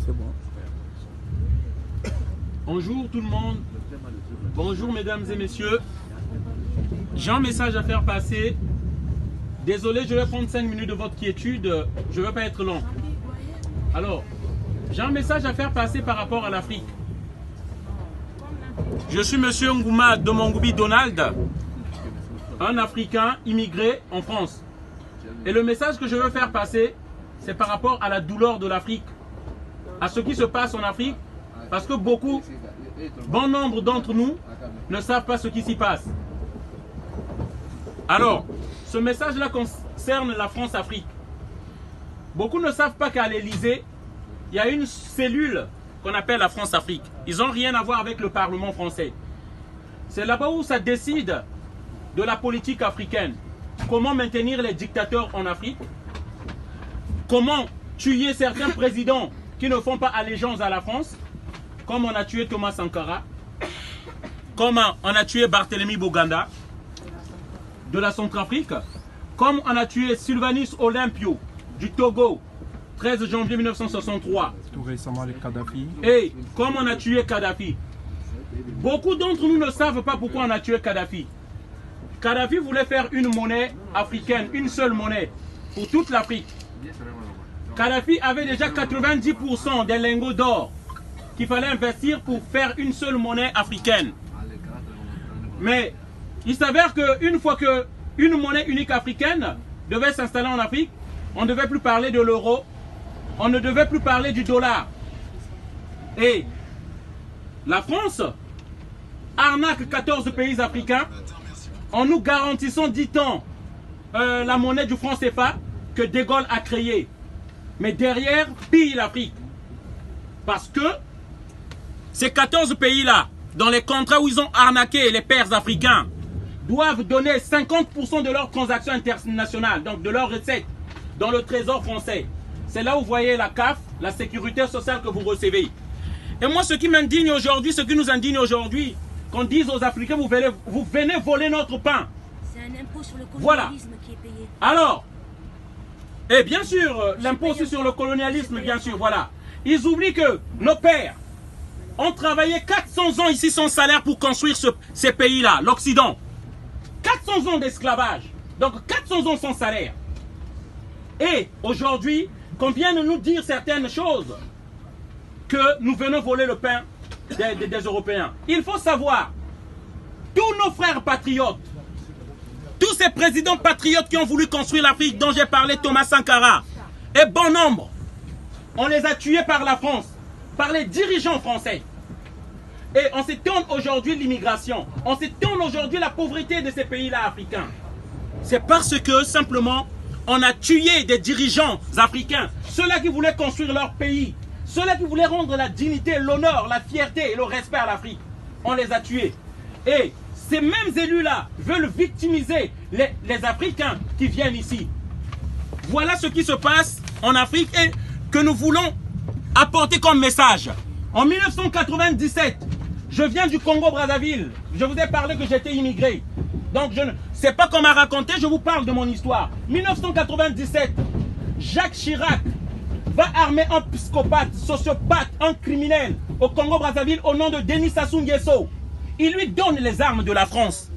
C'est bon. Bonjour tout le monde. Bonjour mesdames et messieurs. J'ai un message à faire passer. Désolé, je vais prendre 5 minutes de votre quiétude. Je ne veux pas être long. Alors, j'ai un message à faire passer par rapport à l'Afrique. Je suis monsieur Ngouma Domangoubi Donald, un Africain immigré en France. Et le message que je veux faire passer, c'est par rapport à la douleur de l'Afrique, à ce qui se passe en Afrique, parce que bon nombre d'entre nous ne savent pas ce qui s'y passe. Alors, ce message-là concerne la France-Afrique. Beaucoup ne savent pas qu'à l'Élysée, il y a une cellule qu'on appelle la France-Afrique. Ils n'ont rien à voir avec le Parlement français. C'est là-bas où ça décide de la politique africaine. Comment maintenir les dictateurs en Afrique? Comment tuer certains présidents qui ne font pas allégeance à la France? Comme on a tué Thomas Sankara, comme on a tué Barthélemy Boganda de la Centrafrique, comme on a tué Sylvanus Olympio du Togo, 13 janvier 1963. Tout récemment, les Kadhafi. Et comme on a tué Kadhafi. Beaucoup d'entre nous ne savent pas pourquoi on a tué Kadhafi. Kadhafi voulait faire une monnaie africaine, une seule monnaie pour toute l'Afrique. Kadhafi avait déjà 90% des lingots d'or qu'il fallait investir pour faire une seule monnaie africaine. Mais il s'avère qu'une fois qu'une monnaie unique africaine devait s'installer en Afrique, on ne devait plus parler de l'euro, on ne devait plus parler du dollar. Et la France arnaque 14 pays africains en nous garantissant, dit-on, la monnaie du franc CFA que De Gaulle a créée. Mais derrière, pille l'Afrique. Parce que ces 14 pays-là, dans les contrats où ils ont arnaqué les pères africains, doivent donner 50% de leurs transactions internationales, donc de leurs recettes, dans le trésor français. C'est là où vous voyez la CAF, la sécurité sociale que vous recevez. Et moi, ce qui m'indigne aujourd'hui, ce qui nous indigne aujourd'hui, qu'on dise aux Africains, vous venez voler notre pain. C'est un impôt sur le colonialisme Voilà. qui est payé. Alors, et bien sûr, l'impôt aussi sur le colonialisme, bien sûr, voilà. Ils oublient que nos pères ont travaillé 400 ans ici sans salaire pour construire ces pays-là, l'Occident. 400 ans d'esclavage. Donc 400 ans sans salaire. Et aujourd'hui, qu'on vienne nous dire certaines choses, que nous venons voler le pain des Européens. Il faut savoir, tous nos frères patriotes, tous ces présidents patriotes qui ont voulu construire l'Afrique, dont j'ai parlé, Thomas Sankara, et bon nombre, on les a tués par la France, par les dirigeants français. Et on s'étonne aujourd'hui l'immigration, on s'étonne aujourd'hui la pauvreté de ces pays-là africains. C'est parce que simplement, on a tué des dirigeants africains, ceux-là qui voulaient construire leur pays, ceux-là qui voulaient rendre la dignité, l'honneur, la fierté et le respect à l'Afrique. On les a tués. Et ces mêmes élus-là veulent victimiser les Africains qui viennent ici. Voilà ce qui se passe en Afrique et que nous voulons apporter comme message. En 1997, je viens du Congo-Brazzaville. Je vous ai parlé que j'étais immigré. Donc, c'est pas qu'on m'a raconté, je vous parle de mon histoire. 1997, Jacques Chirac va armer un psychopathe, sociopathe, un criminel au Congo-Brazzaville au nom de Denis Sassou Nguesso. Il lui donne les armes de la France.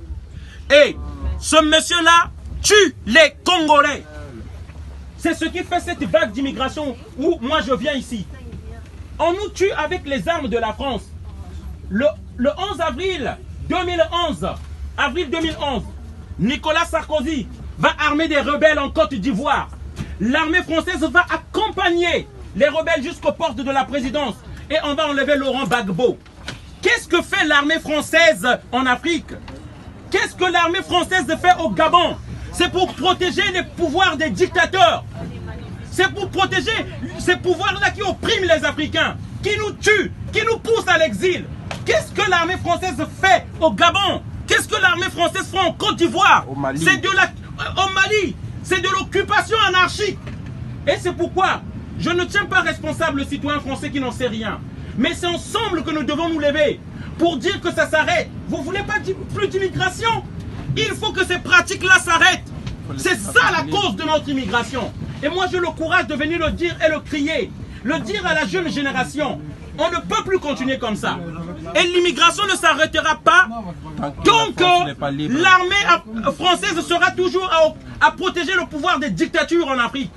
Et ce monsieur-là tue les Congolais. C'est ce qui fait cette vague d'immigration où moi je viens ici. On nous tue avec les armes de la France. Le 11 avril 2011, Nicolas Sarkozy va armer des rebelles en Côte d'Ivoire. L'armée française va accompagner les rebelles jusqu'aux portes de la présidence. Et on va enlever Laurent Gbagbo. Qu'est-ce que fait l'armée française en Afrique? Qu'est-ce que l'armée française fait au Gabon? C'est pour protéger les pouvoirs des dictateurs. C'est pour protéger ces pouvoirs-là qui oppriment les Africains, qui nous tuent, qui nous poussent à l'exil. Qu'est-ce que l'armée française fait au Gabon? Qu'est-ce que l'armée française fait en Côte d'Ivoire? Au Mali. Au Mali. C'est de l'occupation anarchique. Et c'est pourquoi je ne tiens pas responsable le citoyen français qui n'en sait rien. Mais c'est ensemble que nous devons nous lever pour dire que ça s'arrête. Vous ne voulez pas plus d'immigration? Il faut que ces pratiques-là s'arrêtent. C'est ça la cause de notre immigration. Et moi j'ai le courage de venir le dire et le crier. le dire à la jeune génération. On ne peut plus continuer comme ça. Et l'immigration ne s'arrêtera pas tant que l'armée française sera toujours à protéger le pouvoir des dictatures en Afrique.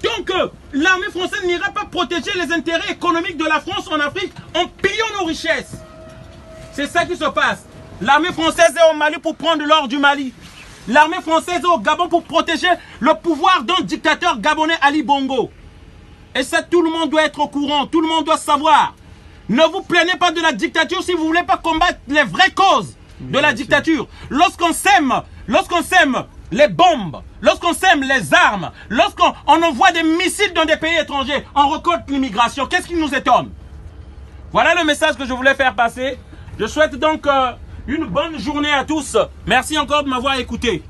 Tant que l'armée française n'ira pas protéger les intérêts économiques de la France en Afrique en pillant nos richesses. C'est ça qui se passe. L'armée française est au Mali pour prendre l'or du Mali. L'armée française est au Gabon pour protéger le pouvoir d'un dictateur gabonais, Ali Bongo. Et ça, tout le monde doit être au courant, tout le monde doit savoir. Ne vous plaignez pas de la dictature si vous ne voulez pas combattre les vraies causes de la dictature. Lorsqu'on sème les bombes, lorsqu'on sème les armes, lorsqu'on envoie des missiles dans des pays étrangers, on récolte l'immigration. Qu'est-ce qui nous étonne? Voilà le message que je voulais faire passer. Je souhaite donc une bonne journée à tous. Merci encore de m'avoir écouté.